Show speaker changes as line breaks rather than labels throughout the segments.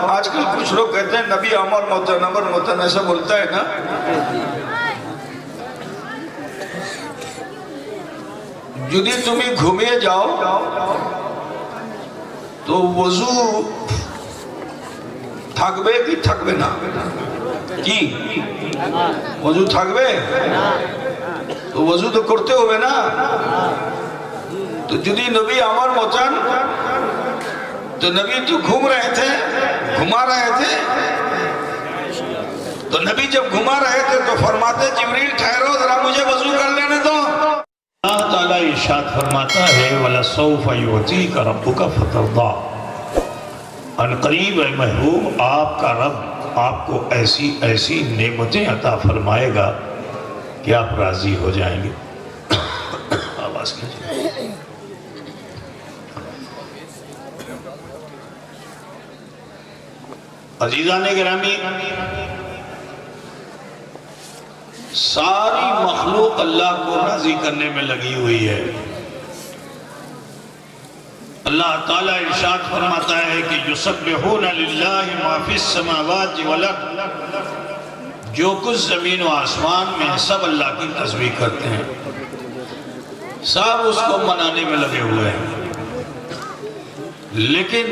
آج کل کچھ لوگ کہتے ہیں نبی امر متن ایسا بولتا ہے نا. যদি তুমি ঘুমিয়ে যাও তো ওযু থাকবে কি থাকবে না? কি ওযু থাকবে? তো ওযু তো করতে হবে না. তো যদি নবী আমার মতন, تو نبی تو گھوم رہے تھے، گھما رہے تھے. تو نبی جب گھما رہے تھے تو فرماتے جبریل ٹھہرو ذرا مجھے وضو کر لینے دو.
اللہ تعالیٰ ارشاد فرماتا ہے وَلَسَوْفَ يُعْطِيكَ رَبُّكَ فَتَرْضَىٰ. ان قریب اے محبوب آپ کا رب آپ کو ایسی ایسی نعمتیں عطا فرمائے گا کہ آپ راضی ہو جائیں گے. آواز کیجئے. عزیزان گرامی، ساری مخلوق اللہ کو راضی کرنے میں لگی ہوئی ہے. اللہ تعالیٰ ارشاد فرماتا ہے کہ یسبحون للہ ما فی السماوات والارض. جو کچھ زمین و آسمان میں سب اللہ کی تسبیح کرتے ہیں، سب اس کو منانے میں لگے ہوئے ہیں. لیکن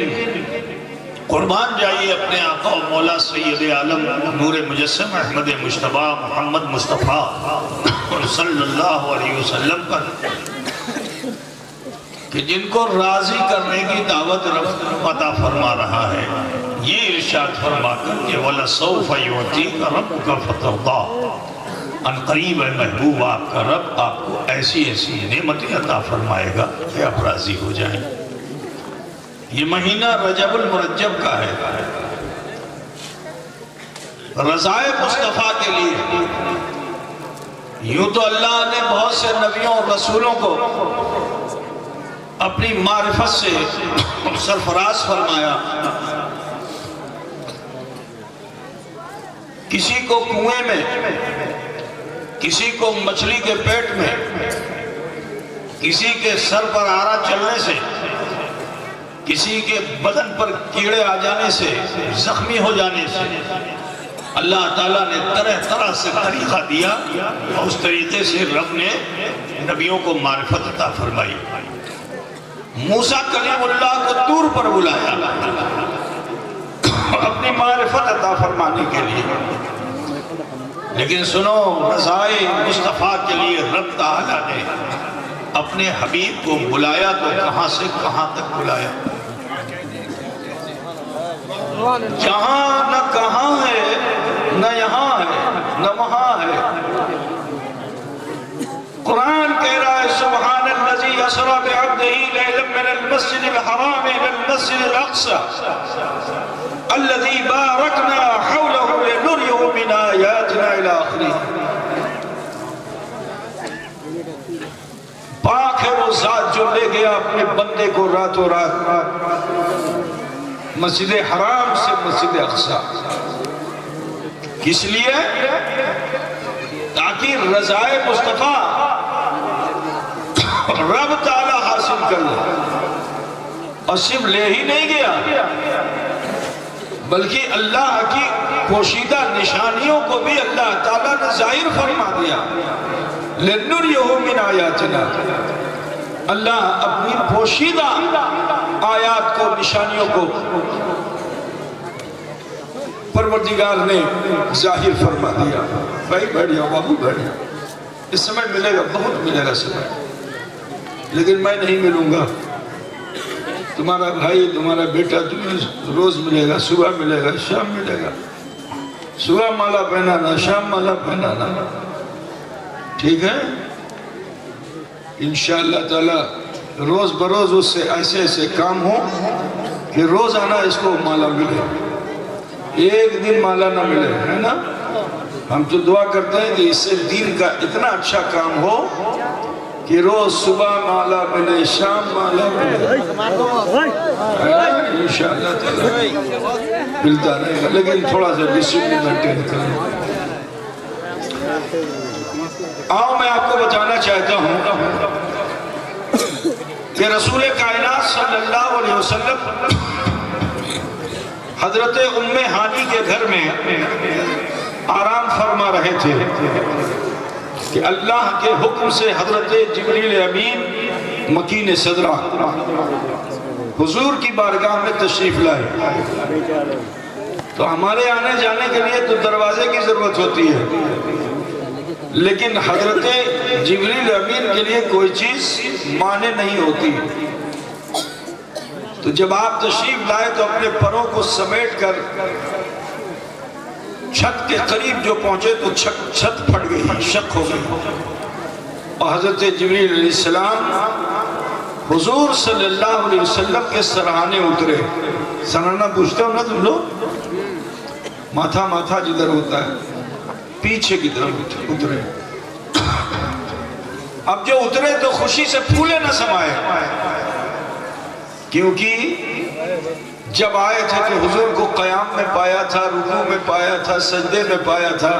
قربان جائیے اپنے آقا و مولا سید عالم نور مجسم احمد مجتبی محمد مصطفیٰ صلی اللہ علیہ وسلم پر، کہ جن کو راضی کرنے کی دعوت رب عطا فرما رہا ہے. یہ ارشاد فرما کر کہ وَلَسَوْفَ يُعْطِيكَ رَبُّكَ فَتَرْضَىٰ. ان قریب ہے محبوب آپ کا رب آپ کو ایسی ایسی نعمتیں عطا فرمائے گا کہ آپ راضی ہو جائیں. یہ مہینہ رجب المرجب کا ہے، رضائے مصطفیٰ کے لیے. یوں تو اللہ نے بہت سے نبیوں اور رسولوں کو اپنی معرفت سے سرفراز فرمایا. کسی کو کنویں میں، کسی کو مچھلی کے پیٹ میں، کسی کے سر پر آرا چلنے سے، کسی کے بدن پر کیڑے آ جانے سے، زخمی ہو جانے سے اللہ تعالیٰ نے طرح طرح سے طریقہ دیا اور اس طریقے سے رب نے نبیوں کو معرفت عطا فرمائی. موسیٰ کلیم اللہ کو طور پر بلایا اپنی معرفت عطا فرمانے کے لیے. لیکن سنو، رضائے مصطفیٰ کے لیے رب تعالیٰ نے اپنے حبیب کو بلایا تو کہاں سے کہاں تک بلایا. جہاں نہ کہاں ہے، نہ یہاں ہے، نہ وہاں ہے. قرآن کہہ رہا ہے سبحان الذی اسری بعبدہ لیلا من المسجد الحرام الى المسجد الاقصى الذی بارکنا حولہ لنریہ من آیاتنا الى آخری. پاک ہے وہ ذات جو لے گیا اپنے بندے کو راتوں رات مسجد حرام سے مسجد اقصی. کس لیے؟ تاکہ رضائے مصطفیٰ رب تعالیٰ حاصل کر لے. اور صرف لے ہی نہیں گیا بلکہ اللہ کی پوشیدہ نشانیوں کو بھی اللہ تعالیٰ نے ظاہر فرما دیا. لِنُرِيَهُ مِنْ آیاتنا. اللہ اپنی پوشیدہ آیات کو، نشانیوں کو پروردگار نے ظاہر فرما دیا. بھائی بیٹھ جاؤ، بابو بیٹھ جاؤ. اس سمے ملے گا، بہت ملے گا سمے، لیکن میں نہیں ملوں گا. تمہارا بھائی، تمہارا بیٹا تمہیں روز ملے گا، صبح ملے گا، شام ملے گا. صبح مالا پہنانا، شام مالا پہنانا. ٹھیک ہے؟ انشاءاللہ تعالی روز بروز اس سے ایسے ایسے کام ہوں کہ روز آنا اس کو مالا ملے، ایک دن مالا نہ ملے، ہے نا؟ ہم تو دعا کرتے ہیں کہ اس سے دین کا اتنا اچھا کام ہو کہ روز صبح مالا ملے، شام مالا ملے. انشاءاللہ تعالی ملتا رہے گا، لیکن تھوڑا سا ڈسپلن مینٹین کریں. آؤ میں آپ کو بتانا چاہتا ہوں کہ رسول کائنات صلی اللہ علیہ وسلم
حضرت ام ہانی کے گھر میں آرام فرما رہے تھے کہ اللہ کے حکم سے حضرت جبریل امین مکین صدرہ حضور کی بارگاہ میں تشریف لائے. تو ہمارے آنے جانے کے لیے تو دروازے کی ضرورت ہوتی ہے، لیکن حضرت جبریل امین کے لیے کوئی چیز مانے نہیں ہوتی. تو جب آپ تشریف لائے تو اپنے پروں کو سمیٹ کر چھت کے قریب جو پہنچے تو چھت پھٹ گئی، شک ہو گئی، اور حضرت جبریل علیہ السلام حضور صلی اللہ علیہ وسلم کے سرہانے اترے. سرہانہ پوچھتے ہو نا تم لوگ، ماتھا جدھر ہوتا ہے پیچھے کی طرف اترے. اب جو اترے تو خوشی سے پھولے نہ سمائے، کیونکہ جب آئے تھے تو حضور کو قیام میں پایا تھا، رکوع میں پایا تھا، سجدے میں پایا تھا،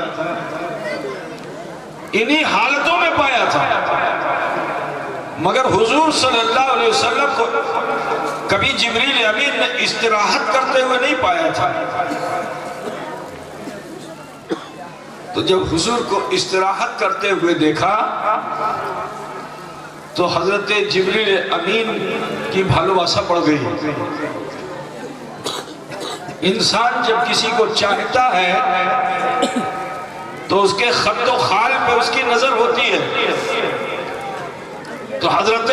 انہی حالتوں میں پایا تھا. مگر حضور صلی اللہ علیہ وسلم کو کبھی جبریل امین نے استراحت کرتے ہوئے نہیں پایا تھا. تو جب حضور کو استراحت کرتے ہوئے دیکھا تو حضرت جبریل امین کی بھالواسا بڑھ گئی. انسان جب کسی کو چاہتا ہے تو اس کے خط و خال پہ اس کی نظر ہوتی ہے. تو حضرت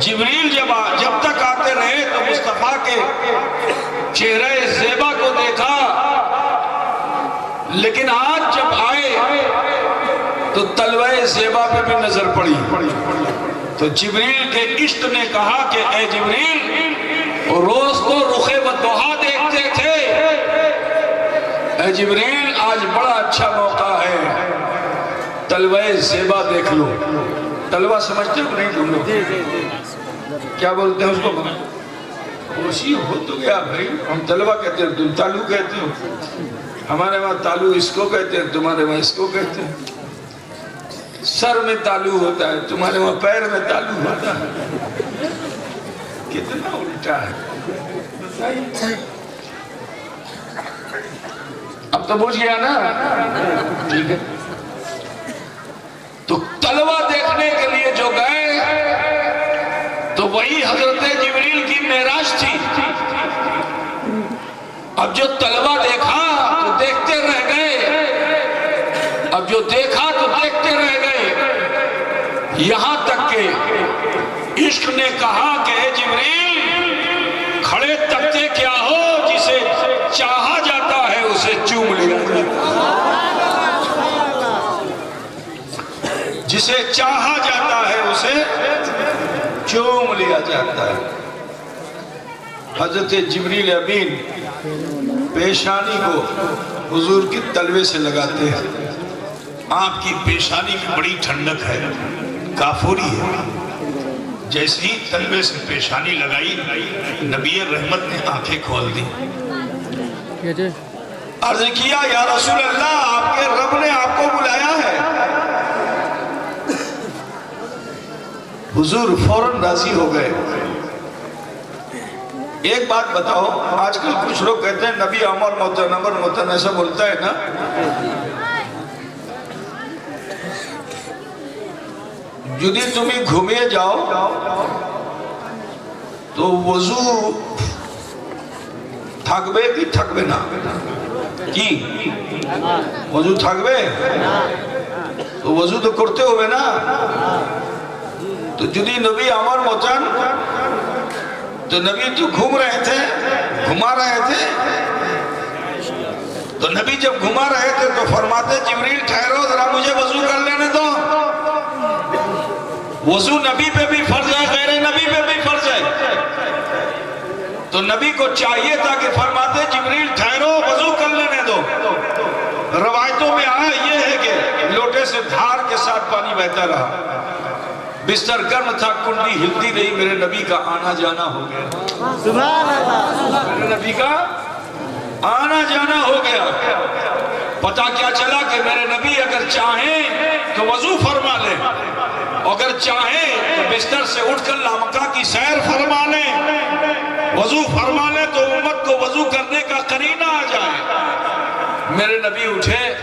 جبریل جب تک آتے رہے تو مصطفیٰ کے چہرے زیبا کو دیکھا، لیکن آج جب آئے تو طلوہ زیبا پہ بھی نظر پڑی. تو جبریل کے عشق نے کہا کہ اے جبریل، روز تو رخ بطحا دیکھتے تھے، اے جبریل آج بڑا اچھا موقع ہے، طلوہ زیبا دیکھ لو. طلوہ سمجھتے ہو نہیں تم لوگ؟ کیا بولتے ہیں اس کو؟ خوشی ہو تو گیا بھائی، ہم طلوہ کہتے ہیں، تم تالو کہتے ہو. ہمارے وہاں تالو اس کو کہتے ہیں، تمہارے وہاں اس کو کہتے ہیں. سر میں تالو ہوتا ہے، تمہارے وہاں پیر میں تالو ہوتا ہے. کتنا الٹا ہے. اب تو بوجھ گیا نا؟ ٹھیک ہے. تو طلوہ دیکھنے کے لیے جو گئے تو وہی حضرت جبریل کی معراج تھی. اب جو طلوہ دیکھا تو دیکھتے رہ گئے، اب جو دیکھا تو دیکھتے رہ گئے، یہاں تک کہ عشق نے کہا کہ اے جبریل، کھڑے تکتے کیا ہو، جسے چاہا جاتا ہے اسے چوم لیا جاتا ہے، جسے چاہا جاتا ہے اسے چوم لیا جاتا ہے. حضرت جبریل امین پیشانی کو حضور کے تلوے سے لگاتے ہیں. آپ کی پیشانی میں بڑی ٹھنڈک ہے، کافوری ہے. جیسے ہی تلوے سے پیشانی لگائی، نبی رحمت نے آنکھیں کھول دی. عرض کیا یا رسول اللہ، آپ کے رب نے آپ کو بلایا ہے. حضور فوراً راضی ہو گئے. ایک بات بتاؤ، آج کل کچھ لوگ کہتے ہیں نبی امر موتن امر موتن، ایسا بولتا ہے نا. যদি তুমি ঘুমিয়ে যাও তো ওযু থাকবে কি থাকবে না? কি ওযু থাকবে? তো ওযু তো করতে হবে না. তো যদি নবী আমার মতন, تو نبی تو گھوم رہے تھے، گھما رہے تھے. تو نبی جب گھما رہے تھے تو فرماتے جبریل ٹھہرو ذرا مجھے وضو کر لینے دو. وضو نبی پہ بھی فرض ہے، غیر نبی پہ بھی فرض ہے. تو نبی کو چاہیے تھا کہ فرماتے جبریل ٹھہرو وضو کر لینے دو. روایتوں میں آیا یہ ہے کہ لوٹے سے دھار کے ساتھ پانی بہتا رہا، بستر گرم تھا، کنڈی ہلتی نہیں، میرے نبی کا آنا جانا ہو گیا. سبحان اللہ. میرے نبی کا آنا جانا ہو گیا. پتہ کیا چلا کہ میرے نبی اگر چاہیں تو وضو فرما لیں، اگر چاہیں تو بستر سے اٹھ کر لامکہ کی سیر فرما لیں. وضو فرما لے تو امت کو وضو کرنے کا قرینہ آ جائے۔ میرے نبی اٹھے